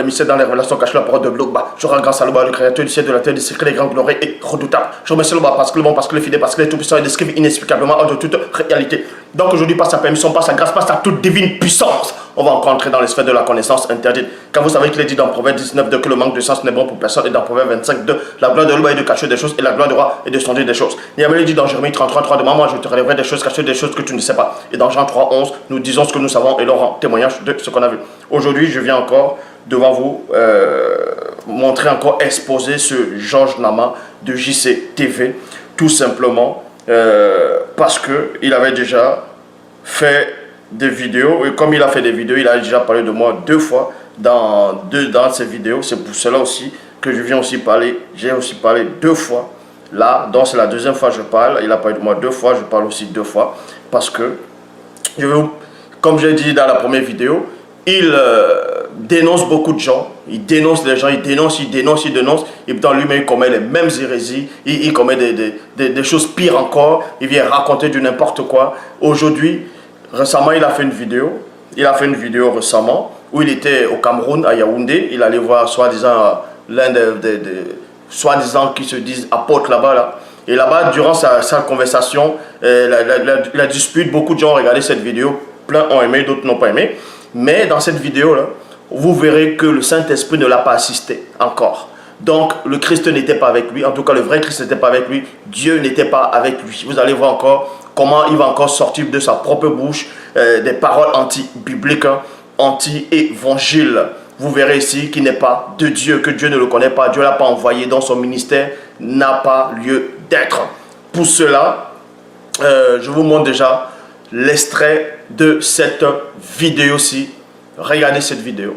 Les mystères dans les révélations cachées, la parole de Glogba. Je rends grâce à l'Oba, le créateur du ciel, de la terre, des secrets, des grands glorieux et redoutables. Je remercie l'Oba parce que le bon, parce que le fidèle, parce que le tout-puissant et descrive inexplicablement hors de toute réalité. Donc aujourd'hui, par sa permission, par sa grâce, par sa toute divine puissance, on va encore entrer dans les sphères de la connaissance interdite. Car vous savez qu'il est dit dans Proverbe 19 que le manque de sens n'est bon pour personne, et dans Proverbe 25 la gloire de l'Oba est de cacher des choses, et la gloire du roi est de sonder des choses. Néhémie dit dans Jérémie 33 de moi, je te révélerai des choses cachées, des choses que tu ne sais pas. Et dans Jean 3:11, nous disons ce que nous savons et l'on rend témoignage de ce qu'on a vu. Aujourd'hui, je viens encore devant vous montrer encore, exposer ce Georges Nama de JC TV, tout simplement parce que il avait déjà fait des vidéos, et comme il a fait des vidéos, il a déjà parlé de moi 2 fois dans ses vidéos. C'est pour cela aussi que je viens aussi parler, j'ai aussi parlé 2 fois là, donc c'est la 2e fois que je parle. Il a parlé de moi 2 fois, je parle aussi 2 fois parce que je veux, comme j'ai dit dans la première vidéo, il dénonce beaucoup de gens, il dénonce les gens, il dénonce, et dans lui-même il commet les mêmes hérésies, il commet des choses pires encore, il vient raconter du n'importe quoi. Aujourd'hui, récemment, il a fait une vidéo récemment, où il était au Cameroun, à Yaoundé, il allait voir soi-disant l'un des soi-disant qui se disent apôtres là-bas, là. Et là-bas, durant sa conversation, la dispute, beaucoup de gens ont regardé cette vidéo, plein ont aimé, d'autres n'ont pas aimé. Mais dans cette vidéo-là, vous verrez que le Saint-Esprit ne l'a pas assisté encore. Donc, le Christ n'était pas avec lui. En tout cas, le vrai Christ n'était pas avec lui. Dieu n'était pas avec lui. Vous allez voir encore comment il va encore sortir de sa propre bouche des paroles anti-bibliques, anti-évangile. Vous verrez ici qu'il n'est pas de Dieu, que Dieu ne le connaît pas. Dieu ne l'a pas envoyé dans son ministère, n'a pas lieu d'être. Pour cela, je vous montre déjà l'extrait de cette vidéo-ci. Regardez cette vidéo.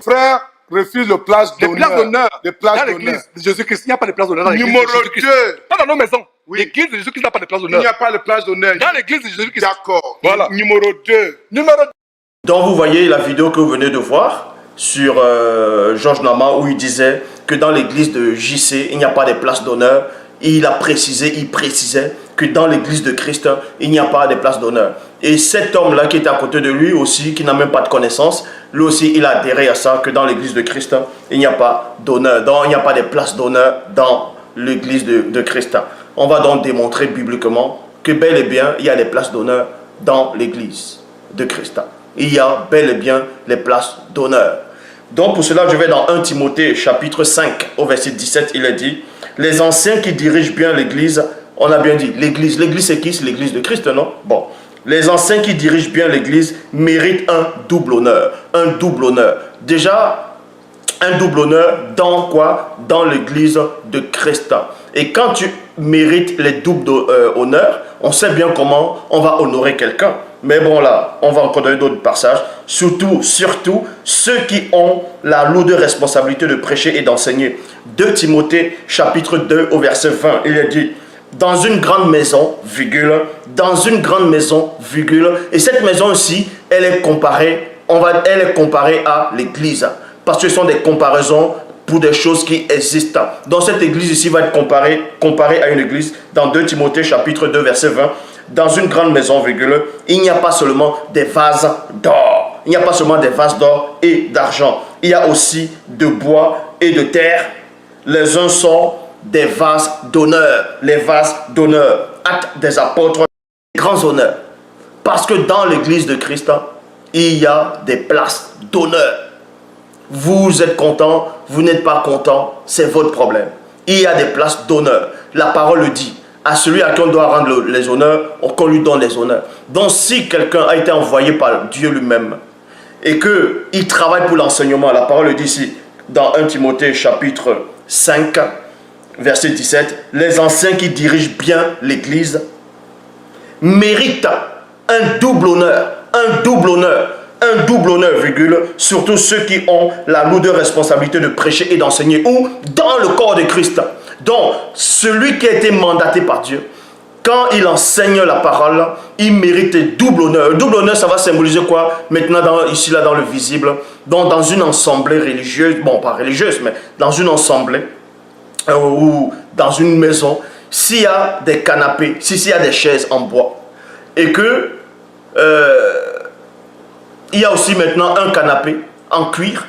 Frère refuse le place d'honneur. Dans l'église de Jésus-Christ, il n'y a pas de place d'honneur. Numéro 2. Pas dans nos maisons. Oui. L'église de Jésus-Christ n'a pas de place Il d'honneur. n'y a pas de place d'honneur. Dans l'église de Jésus-Christ. D'accord. Voilà. Numéro 2. Donc vous voyez la vidéo que vous venez de voir sur Georges Nama, où il disait que dans l'église de JC, il n'y a pas de place d'honneur. Il précisait que dans l'église de Christ, il n'y a pas de place d'honneur. Et cet homme-là qui est à côté de lui aussi, qui n'a même pas de connaissance, lui aussi, il a adhéré à ça, que dans l'église de Christ, il n'y a pas d'honneur. Donc, il n'y a pas de place d'honneur dans l'église de Christ. On va donc démontrer bibliquement que bel et bien, il y a des places d'honneur dans l'église de Christ. Il y a bel et bien les places d'honneur. Donc, pour cela, je vais dans 1 Timothée, chapitre 5, au verset 17, il est dit: les anciens qui dirigent bien l'église, on a bien dit, l'église c'est qui? C'est l'église de Christ, non? Bon, les anciens qui dirigent bien l'église méritent un double honneur. Un double honneur. Déjà, un double honneur dans quoi? Dans l'église de Christ. Et quand tu mérites les doubles honneurs, on sait bien comment on va honorer quelqu'un. Mais bon là, on va encore donner d'autres passages. Surtout, ceux qui ont la lourde responsabilité de prêcher et d'enseigner. 2 Timothée, chapitre 2, au verset 20, il est dit: dans une grande maison, virgule, dans une grande maison, virgule, et cette maison aussi, elle est comparée à l'église. Parce que ce sont des comparaisons pour des choses qui existent. Donc cette église ici va être comparée à une église. Dans 2 Timothée, chapitre 2, verset 20, dans une grande maison, virgule, il n'y a pas seulement des vases d'or. Il n'y a pas seulement des vases d'or et d'argent. Il y a aussi de bois et de terre. Les uns sont des vases d'honneur. Les vases d'honneur. Actes des apôtres, grands honneurs. Parce que dans l'église de Christ, il y a des places d'honneur. Vous êtes content, vous n'êtes pas content, c'est votre problème. Il y a des places d'honneur. La parole le dit. À celui à qui on doit rendre les honneurs, qu'on lui donne les honneurs. Donc si quelqu'un a été envoyé par Dieu lui-même et qu'il travaille pour l'enseignement, la parole le dit ici, dans 1 Timothée chapitre 5, verset 17, les anciens qui dirigent bien l'église méritent un double honneur, virgule, surtout ceux qui ont la lourde responsabilité de prêcher et d'enseigner, ou dans le corps de Christ. Donc, celui qui a été mandaté par Dieu, quand il enseigne la parole, il mérite double honneur. Double honneur, ça va symboliser quoi? Maintenant, ici, là, dans le visible, donc dans une assemblée religieuse, bon, pas religieuse, mais dans une assemblée, ou dans une maison, s'il y a des canapés, s'il y a des chaises en bois, et que il y a aussi maintenant un canapé en cuir,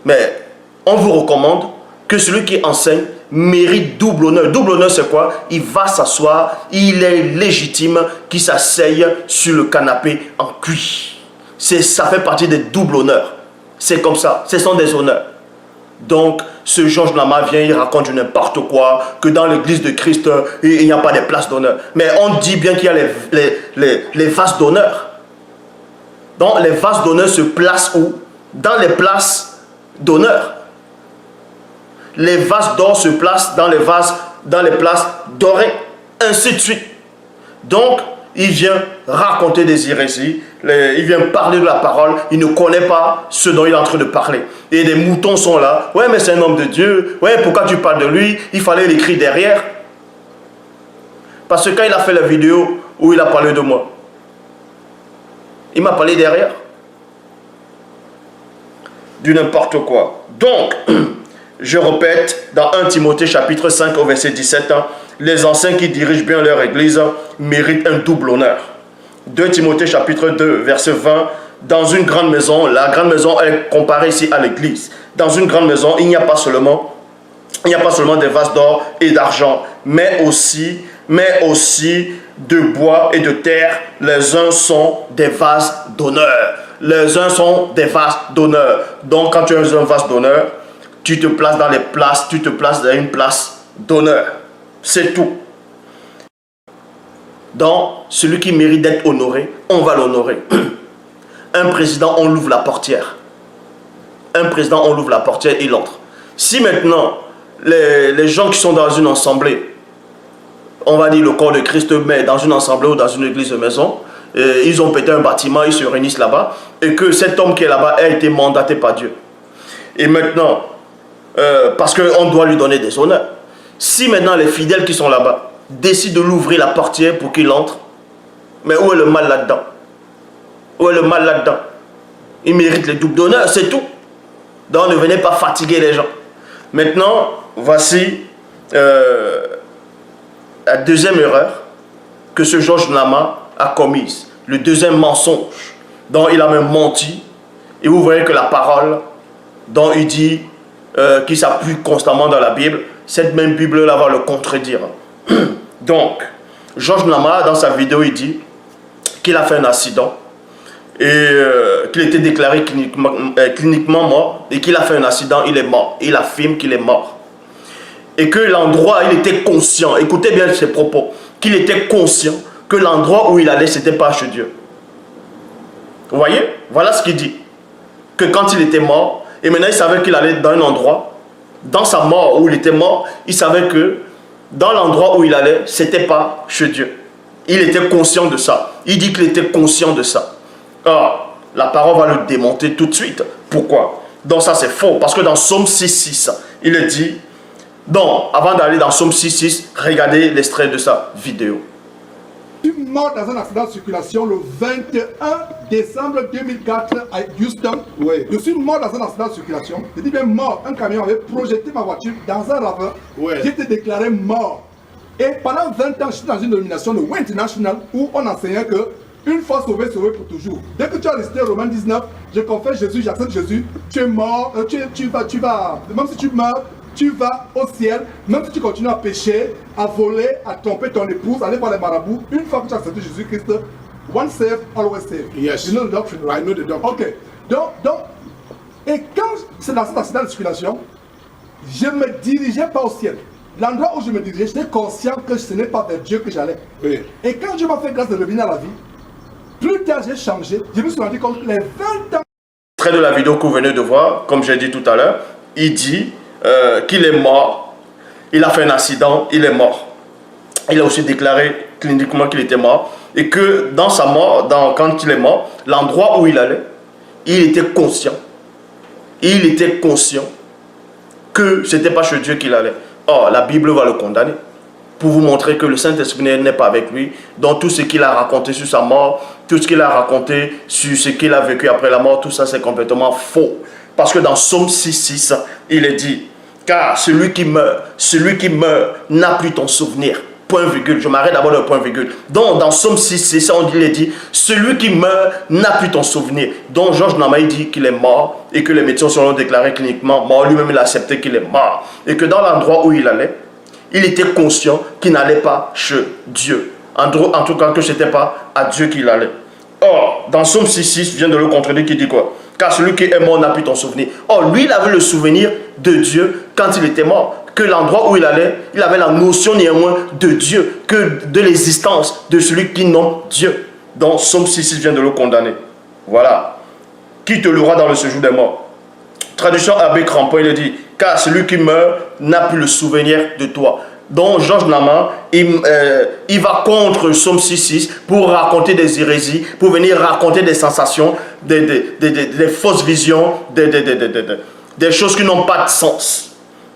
Mais on vous recommande que celui qui enseigne mérite double honneur. Double honneur, c'est quoi? Il va s'asseoir, il est légitime qu'il s'asseye sur le canapé en cuir. Ça fait partie des doubles honneurs. C'est comme ça, ce sont des honneurs. Donc, ce Georges Nama vient, il raconte du n'importe quoi, que dans l'église de Christ, il n'y a pas de place d'honneur. Mais on dit bien qu'il y a les vases d'honneur. Donc, les vases d'honneur se placent où? Dans les places d'honneur. Les vases d'or se placent dans les places dorées, ainsi de suite. Donc, il vient raconter des hérésies, il vient parler de la parole, il ne connaît pas ce dont il est en train de parler. Et des moutons sont là, ouais mais c'est un homme de Dieu, ouais pourquoi tu parles de lui, il fallait l'écrire derrière. Parce que quand il a fait la vidéo où il a parlé de moi, il m'a parlé derrière. Du n'importe quoi. Donc, je répète, dans 1 Timothée chapitre 5 au verset 17, les anciens qui dirigent bien leur église méritent un double honneur. 2 Timothée chapitre 2 verset 20, dans une grande maison, la grande maison est comparée ici à l'église. Dans une grande maison, il n'y a pas seulement des vases d'or et d'argent, mais aussi de bois et de terre. Les uns sont des vases d'honneur. Les uns sont des vases d'honneur. Donc quand tu as un vase d'honneur, tu te places dans les places, tu te places dans une place d'honneur. C'est tout. Donc, celui qui mérite d'être honoré, on va l'honorer. Un président, on l'ouvre la portière. Un président, on l'ouvre la portière, il entre. Si maintenant, les gens qui sont dans une assemblée, on va dire le corps de Christ, mais dans une assemblée ou dans une église de maison, ils ont pété un bâtiment, ils se réunissent là-bas, et que cet homme qui est là-bas a été mandaté par Dieu. Et maintenant, parce qu'on doit lui donner des honneurs. Si maintenant les fidèles qui sont là-bas décident de l'ouvrir la portière pour qu'il entre, mais où est le mal là-dedans? Où est le mal là-dedans? Il mérite les doubles d'honneur, c'est tout. Donc ne venez pas fatiguer les gens. Maintenant, voici la deuxième erreur que ce Georges Nama a commise. Le deuxième mensonge dont il a même menti. Et vous voyez que la parole dont il dit qui s'appuie constamment dans la Bible, cette même Bible-là va le contredire. Donc, Georges Nama, dans sa vidéo, il dit qu'il a fait un accident et qu'il était déclaré cliniquement mort et qu'il a fait un accident, il est mort. Il affirme qu'il est mort. Et que l'endroit, il était conscient, écoutez bien ses propos, qu'il était conscient que l'endroit où il allait, c'était pas chez Dieu. Vous voyez? Voilà ce qu'il dit. Que quand il était mort, et maintenant il savait qu'il allait dans un endroit, dans sa mort où il était mort, il savait que dans l'endroit où il allait, c'était pas chez Dieu. Il était conscient de ça. Il dit qu'il était conscient de ça. Or, la parole va le démonter tout de suite. Pourquoi? Donc ça c'est faux. Parce que dans Psaume 6.6, il est dit... Donc, avant d'aller dans Psaume 6.6, regardez l'extrait de sa vidéo. Je suis mort dans un accident de circulation le 21 décembre 2004 à Houston. Oui. Je suis mort dans un accident de circulation. Je dis bien mort. Un camion avait projeté ma voiture dans un ravin. Oui. J'étais déclaré mort. Et pendant 20 ans, je suis dans une dénomination de Way International où on enseignait que une fois sauvé, sauvé pour toujours. Dès que tu as resté Romains 19, je confesse Jésus, j'accepte Jésus, tu es mort, tu vas, même si tu meurs, tu vas au ciel, même si tu continues à pécher, à voler, à tromper ton épouse, à aller voir les marabouts, une fois que tu as accepté Jésus-Christ, once saved, always saved. Yes. You know the doctrine, right? I know the doctrine. Ok. Donc, et quand c'est dans cet accident de circulation, je ne me dirigeais pas au ciel. L'endroit où je me dirigeais, j'étais conscient que ce n'est pas vers Dieu que j'allais. Oui. Et quand Dieu m'a fait grâce de revenir à la vie, plus tard j'ai changé, je me suis rendu compte que les 20 ans... Extrait de la vidéo que vous venez de voir, comme j'ai dit tout à l'heure, il dit qu'il est mort, il a fait un accident, il est mort. Il a aussi déclaré cliniquement qu'il était mort et que dans sa mort, quand il est mort, l'endroit où il allait, il était conscient. Il était conscient que ce n'était pas chez Dieu qu'il allait. Or, la Bible va le condamner pour vous montrer que le Saint-Esprit n'est pas avec lui. Donc tout ce qu'il a raconté sur sa mort, tout ce qu'il a raconté sur ce qu'il a vécu après la mort, tout ça c'est complètement faux. Parce que dans Psaume 6.6, il est dit, car celui qui meurt n'a plus ton souvenir. point virgule. Je m'arrête d'abord le point virgule. Donc, dans Somme 6, c'est ça, il est dit, celui qui meurt n'a plus ton souvenir. Donc, Georges Nama, dit qu'il est mort et que les médecins seront déclarés cliniquement mort. Lui-même, il a accepté qu'il est mort. Et que dans l'endroit où il allait, il était conscient qu'il n'allait pas chez Dieu. En tout cas, que ce n'était pas à Dieu qu'il allait. Or, dans Somme 6, vient de le contredire, qui dit quoi? Car celui qui est mort n'a plus ton souvenir. Or, lui, il avait le souvenir de Dieu quand il était mort. Que l'endroit où il allait, il avait la notion néanmoins de Dieu, que de l'existence de celui qui nomme Dieu. Donc, Somme 6 vient de le condamner. Voilà. Qui te louera dans le séjour des morts? Traduction Abbé Crampon, il dit, car celui qui meurt n'a plus le souvenir de toi. Donc, Georges Nama, il va contre Somme 6 pour raconter des hérésies, pour venir raconter des sensations, des fausses visions, des choses qui n'ont pas de sens.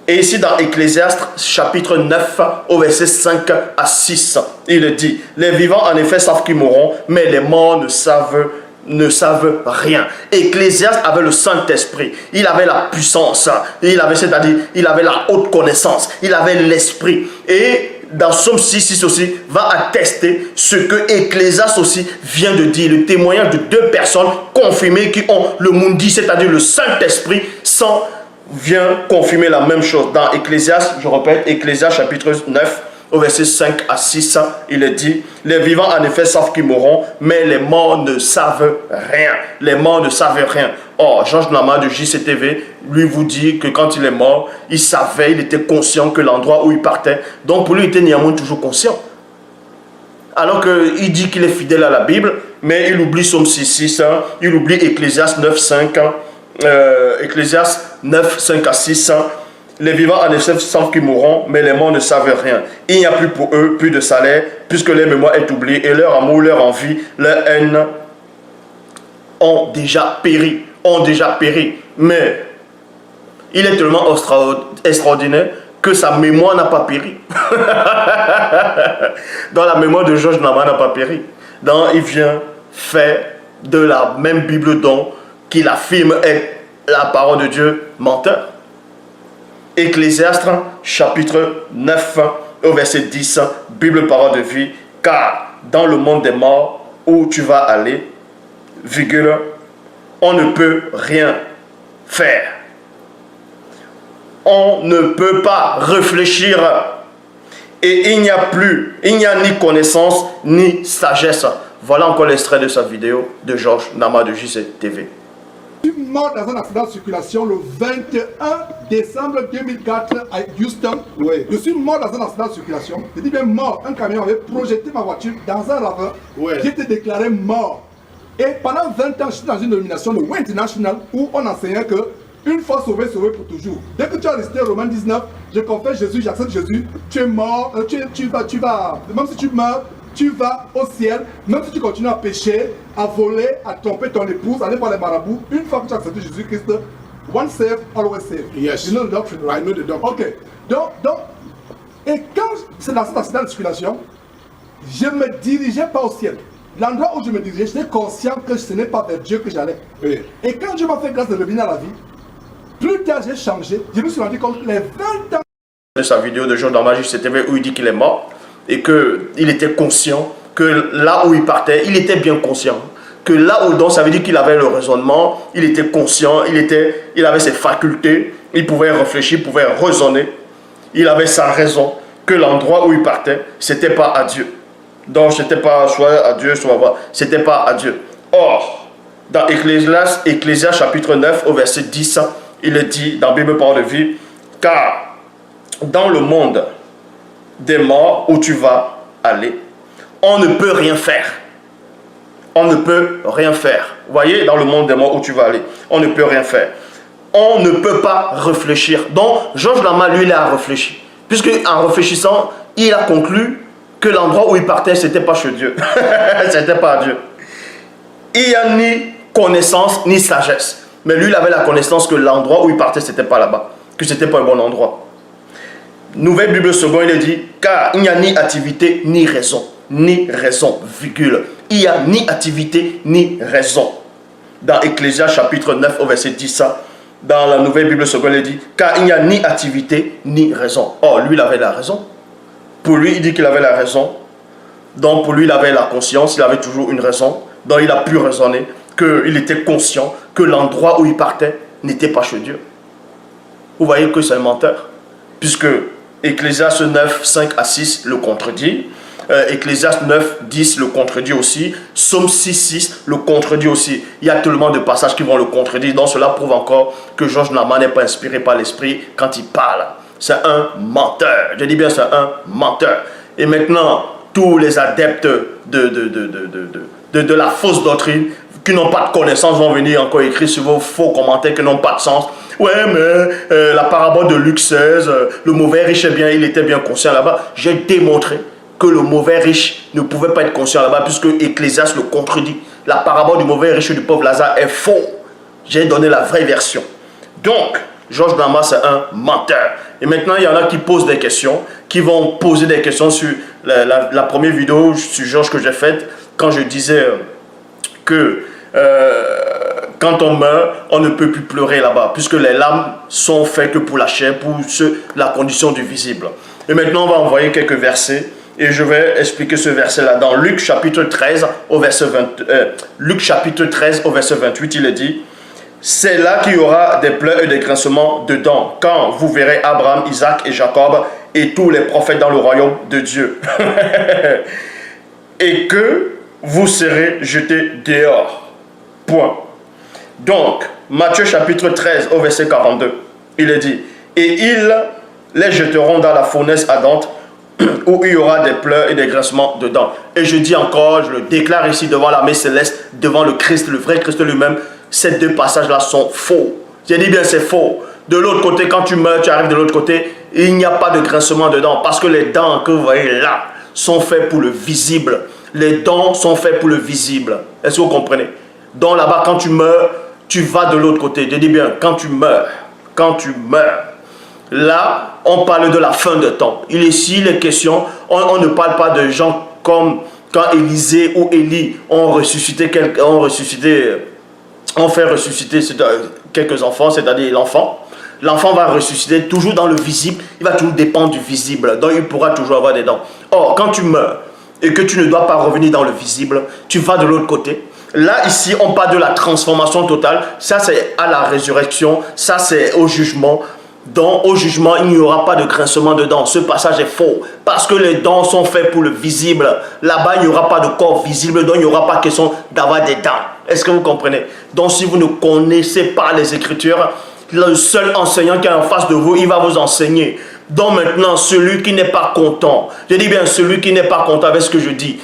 Et ici, dans Ecclésiaste, chapitre 9, au verset 5 à 6, il dit, les vivants, en effet, savent qu'ils mourront, mais les morts ne savent rien. Ecclésiaste avait le Saint-Esprit, il avait la puissance, c'est-à-dire il avait la haute connaissance, il avait l'esprit. Et dans Somme 6 aussi, va attester ce que Ecclésiaste aussi vient de dire, le témoignage de deux personnes confirmées qui ont le mundi, c'est-à-dire le Saint-Esprit, vient confirmer la même chose. Dans Ecclésiaste, je répète, Ecclésiaste chapitre 9, au verset 5 à 6, il est dit, les vivants en effet savent qu'ils mourront, mais les morts ne savent rien. Les morts ne savent rien. Or, Georges Nama de JCTV, lui vous dit que quand il est mort, il savait, il était conscient que l'endroit où il partait, donc pour lui, il était néanmoins toujours conscient. Alors qu'il dit qu'il est fidèle à la Bible, mais il oublie Somme 6, il oublie Ecclésiaste 9, 5, Ecclésiaste 9, 5 à 6, les vivants en effet savent qu'ils mourront, mais les morts ne savent rien. Il n'y a plus pour eux plus de salaire, puisque leur mémoire est oubliée, et leur amour, leur envie, leur haine ont déjà péri. Mais il est tellement extraordinaire que sa mémoire n'a pas péri. Dans la mémoire de Georges Nama n'a pas péri. Donc il vient faire de la même Bible dont qu'il affirme être la parole de Dieu menteur. Ecclésiaste chapitre 9 au verset 10, Bible parole de vie, car dans le monde des morts où tu vas aller, virgule, on ne peut rien faire. On ne peut pas réfléchir et il n'y a ni connaissance ni sagesse. Voilà encore l'extrait de sa vidéo de Georges Nama de JCTV. Je suis mort dans un accident de circulation le 21 décembre 2004 à Houston. Oui. Je suis mort dans un accident de circulation. Je dis bien mort. Un camion avait projeté ma voiture dans un ravin. Oui. J'ai été déclaré mort. Et pendant 20 ans, je suis dans une dénomination de Way International où on enseignait que une fois sauvé, sauvé pour toujours. Dès que tu as resté Romains 19, je confesse Jésus, j'accepte Jésus, tu es mort, tu vas, même si tu meurs, tu vas au ciel, même si tu continues à pécher, à voler, à tromper ton épouse, à aller voir les marabouts, une fois que tu as accepté Jésus-Christ, one saved, always saved. Yes. You know the doctrine, right? I know the doctrine. Ok. Donc, et quand c'est dans cet accident de circulation, je ne me dirigeais pas au ciel. L'endroit où je me dirigeais, j'étais conscient que ce n'est pas vers Dieu que j'allais. Oui. Et quand Dieu m'a fait grâce de revenir à la vie, plus tard j'ai changé, je me suis rendu compte que les 20 ans... De sa vidéo de Georges Nama JCTV où il dit qu'il est mort et qu'il était conscient que là où il partait, il était bien conscient. Que là où donc ça veut dire qu'il avait le raisonnement, il était conscient, il avait ses facultés, il pouvait réfléchir, il pouvait raisonner. Il avait sa raison, que l'endroit où il partait, c'était pas à Dieu. Donc c'était pas soit à Dieu, soit c'était pas à Dieu. Or, dans Ecclésiaste chapitre 9 au verset 10, il est dit dans Bible Parole de Vie, car dans le monde des morts où tu vas aller, on ne peut rien faire. On ne peut rien faire. Vous voyez, dans le monde des morts où tu vas aller, on ne peut rien faire. On ne peut pas réfléchir. Donc, Georges Nama, lui, il a réfléchi. Puisque en réfléchissant, il a conclu que l'endroit où il partait, ce n'était pas chez Dieu. Ce n'était pas à Dieu. Il n'y a ni connaissance, ni sagesse. Mais lui, il avait la connaissance que l'endroit où il partait, ce n'était pas là-bas. Que ce n'était pas un bon endroit. Nouvelle Bible seconde, il dit, car il n'y a ni activité, ni raison. Ni raison, virgule. Il n'y a ni activité, ni raison. Dans Ecclésiaste chapitre 9 au verset 10, dans la Nouvelle Bible seconde, il dit, car il n'y a ni activité, ni raison. Or, lui, il avait la raison. Pour lui, il dit qu'il avait la raison. Donc pour lui, il avait la conscience, il avait toujours une raison. Donc il a pu raisonner qu'il était conscient que l'endroit où il partait n'était pas chez Dieu. Vous voyez que c'est un menteur. Puisque Ecclésiaste 9, 5 à 6 le contredit. Ecclésiaste 9, 10 le contredit aussi. Psaume 6, 6 le contredit aussi. Il y a tellement de passages qui vont le contredire. Donc cela prouve encore que Georges Nama n'est pas inspiré par l'esprit quand il parle. C'est un menteur. Je dis bien c'est un menteur. Et maintenant, tous les adeptes de la fausse doctrine qui n'ont pas de connaissance vont venir encore écrire sur vos faux commentaires qui n'ont pas de sens. Ouais, mais la parabole de Luc 16, le mauvais riche, il était bien conscient là-bas. J'ai démontré que le mauvais riche ne pouvait pas être conscient là-bas puisque Ecclésiaste le contredit. La parabole du mauvais riche et du pauvre Lazare est faux. J'ai donné la vraie version. Donc, Georges Nama, c'est un menteur. Et maintenant, il y en a qui posent des questions, qui vont poser des questions sur la première vidéo sur Georges que j'ai faite, quand je disais que quand on meurt, on ne peut plus pleurer là-bas, puisque les larmes sont faites que pour la chair, pour la condition du visible. Et maintenant, on va envoyer quelques versets, et je vais expliquer ce verset-là. Dans Luc chapitre 13, au verset 28, il est dit: c'est là qu'il y aura des pleurs et des grincements de dents, quand vous verrez Abraham, Isaac et Jacob et tous les prophètes dans le royaume de Dieu. Et que vous serez jetés dehors. Point. Donc, Matthieu chapitre 13 au verset 42, il est dit: et ils les jeteront dans la fournaise ardente, où il y aura des pleurs et des grincements de dents. Et je dis encore, je le déclare ici devant l'armée céleste, devant le Christ, le vrai Christ lui-même, ces deux passages-là sont faux. J'ai dit bien c'est faux. De l'autre côté, quand tu meurs, tu arrives de l'autre côté, il n'y a pas de grincement de dents, parce que les dents que vous voyez là sont faites pour le visible. Les dents sont faites pour le visible. Est-ce que vous comprenez? Donc là-bas, quand tu meurs, tu vas de l'autre côté. Je dis bien, quand tu meurs, là, on parle de la fin de temps. Ici, les questions, on ne parle pas de gens comme quand Élisée ou Élie ont ressuscité, on fait ressusciter quelques enfants, c'est-à-dire l'enfant. L'enfant va ressusciter toujours dans le visible, il va toujours dépendre du visible, donc il pourra toujours avoir des dents. Or, quand tu meurs et que tu ne dois pas revenir dans le visible, tu vas de l'autre côté. Là, ici, on parle de la transformation totale. Ça, c'est à la résurrection, ça, c'est au jugement. Donc, au jugement, il n'y aura pas de grincement de dents. Ce passage est faux, parce que les dents sont faites pour le visible. Là-bas, il n'y aura pas de corps visible, donc il n'y aura pas question d'avoir des dents. Est-ce que vous comprenez? Donc, si vous ne connaissez pas les Écritures, le seul enseignant qui est en face de vous, il va vous enseigner. Donc maintenant, celui qui n'est pas content, je dis bien celui qui n'est pas content avec ce que je dis,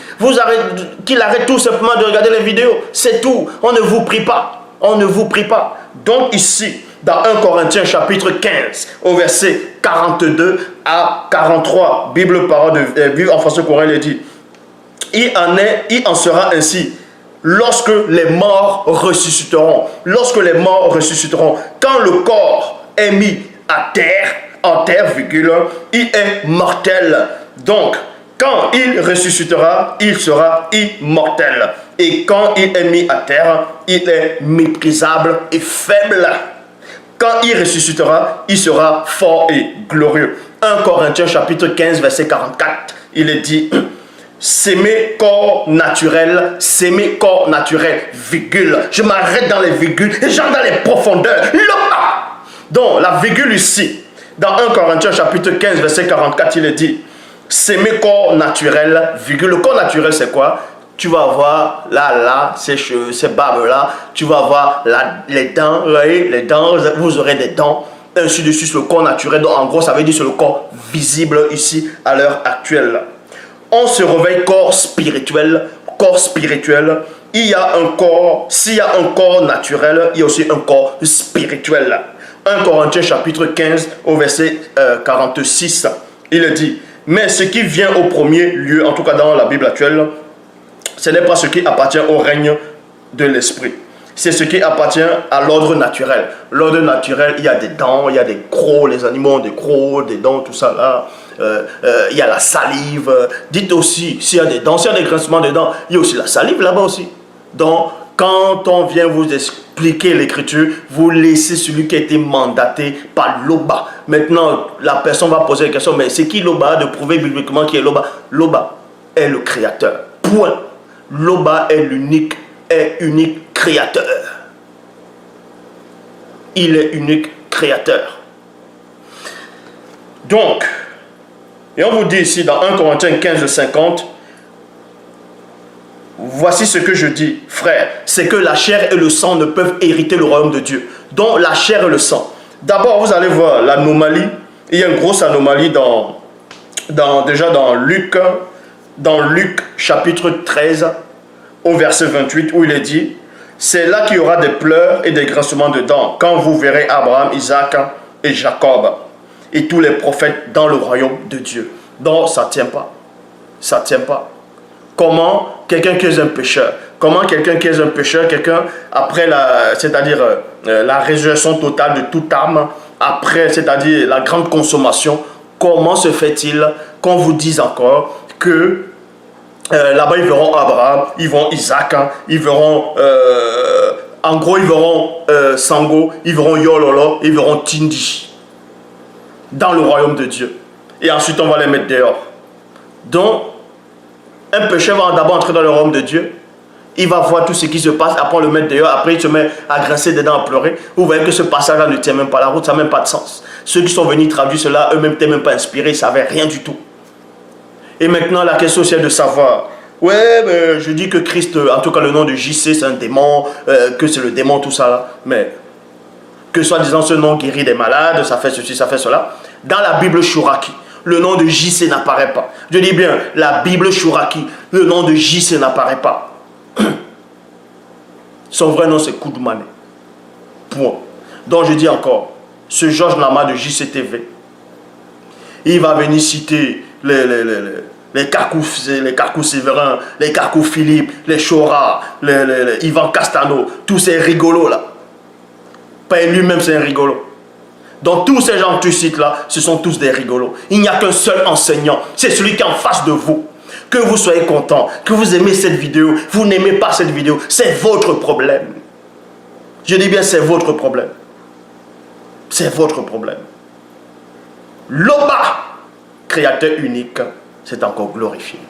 qu'il arrête tout simplement de regarder les vidéos. C'est tout. On ne vous prie pas. On ne vous prie pas. Donc ici, dans 1 Corinthiens chapitre 15, au verset 42 à 43, Bible parole de en français courant, il est dit: il en sera ainsi lorsque les morts ressusciteront. Lorsque les morts ressusciteront, quand le corps est mis en terre, virgule, il est mortel. Donc, quand il ressuscitera, il sera immortel. Et quand il est mis à terre, il est méprisable et faible. Quand il ressuscitera, il sera fort et glorieux. 1 Corinthiens chapitre 15, verset 44, il est dit: s'aimer corps naturel, virgule. Je m'arrête dans les virgules et j'entre dans les profondeurs. Donc, la virgule ici, dans 1 Corinthiens chapitre 15, verset 44, il est dit: s'aimer corps naturel, virgule. Le corps naturel, c'est quoi? Tu vas avoir là, ces cheveux, ces barbes-là, tu vas avoir les dents, les dents, vous aurez des dents, ainsi de suite, le corps naturel. Donc, en gros, ça veut dire c'est le corps visible ici, à l'heure actuelle. On se réveille corps spirituel. Il y a un corps, s'il y a un corps naturel, il y a aussi un corps spirituel. 1 Corinthiens chapitre 15 au verset 46, il est dit: mais ce qui vient au premier lieu, en tout cas dans la Bible actuelle, ce n'est pas ce qui appartient au règne de l'esprit. C'est ce qui appartient à l'ordre naturel. L'ordre naturel, il y a des dents, il y a des crocs, les animaux ont des crocs, des dents, tout ça là. Il y a la salive. Dites aussi, s'il y a des dents, s'il y a des grincements de dents, il y a aussi la salive là-bas aussi. Donc, quand on vient vous expliquer expliquer l'écriture, vous laissez celui qui a été mandaté par Loba. Maintenant, la personne va poser la question, mais c'est qui Loba? De prouver bibliquement qui est Loba. Loba est le créateur. Point. Loba est l'unique, unique créateur. Il est unique créateur. Donc, et on vous dit ici dans 1 Corinthiens 15, 50, voici ce que je dis, frère, c'est que la chair et le sang ne peuvent hériter le royaume de Dieu. Donc la chair et le sang. D'abord, vous allez voir l'anomalie. Il y a une grosse anomalie déjà dans Luc chapitre 13, au verset 28, où il est dit, c'est là qu'il y aura des pleurs et des grincements de dents, quand vous verrez Abraham, Isaac et Jacob, et tous les prophètes dans le royaume de Dieu. Donc ça ne tient pas. Ça ne tient pas. Comment quelqu'un qui est un pécheur, quelqu'un après la résurrection totale de toute âme, après, c'est-à-dire la grande consommation, comment se fait-il qu'on vous dise encore que là-bas ils verront Abraham, ils verront Isaac, ils verront en gros ils verront Sango, ils verront Yololo, ils verront Tindi dans le royaume de Dieu. Et ensuite on va les mettre dehors. Donc un pécheur va d'abord entrer dans le royaume de Dieu. Il va voir tout ce qui se passe, après on le met dehors, après il se met à grincer des dents, à pleurer. Vous voyez que ce passage-là ne tient même pas la route, ça n'a même pas de sens. Ceux qui sont venus traduire cela, eux-mêmes n'étaient même pas inspirés, ils ne savaient rien du tout. Et maintenant la question c'est de savoir, ouais, mais je dis que Christ, en tout cas le nom de JC c'est un démon, que c'est le démon, tout ça là, mais que soi-disant ce nom guérit des malades, ça fait ceci, ça fait cela. Dans la Bible Shuraki, le nom de JC n'apparaît pas. Je dis bien, la Bible Shuraki, le nom de JC n'apparaît pas. Son vrai nom c'est Koudoumane. Point. Donc je dis encore, ce Georges Nama de JCTV, il va venir citer les Kakou Séverin, les Kakou Philippe, les Chora, les Ivan Castano, tous ces rigolos là. Pas lui-même c'est un rigolo. Donc tous ces gens que tu cites là, ce sont tous des rigolos. Il n'y a qu'un seul enseignant, c'est celui qui est en face de vous. Que vous soyez content, que vous aimez cette vidéo, vous n'aimez pas cette vidéo, c'est votre problème. Je dis bien c'est votre problème. C'est votre problème. Loba, créateur unique, c'est encore glorifié.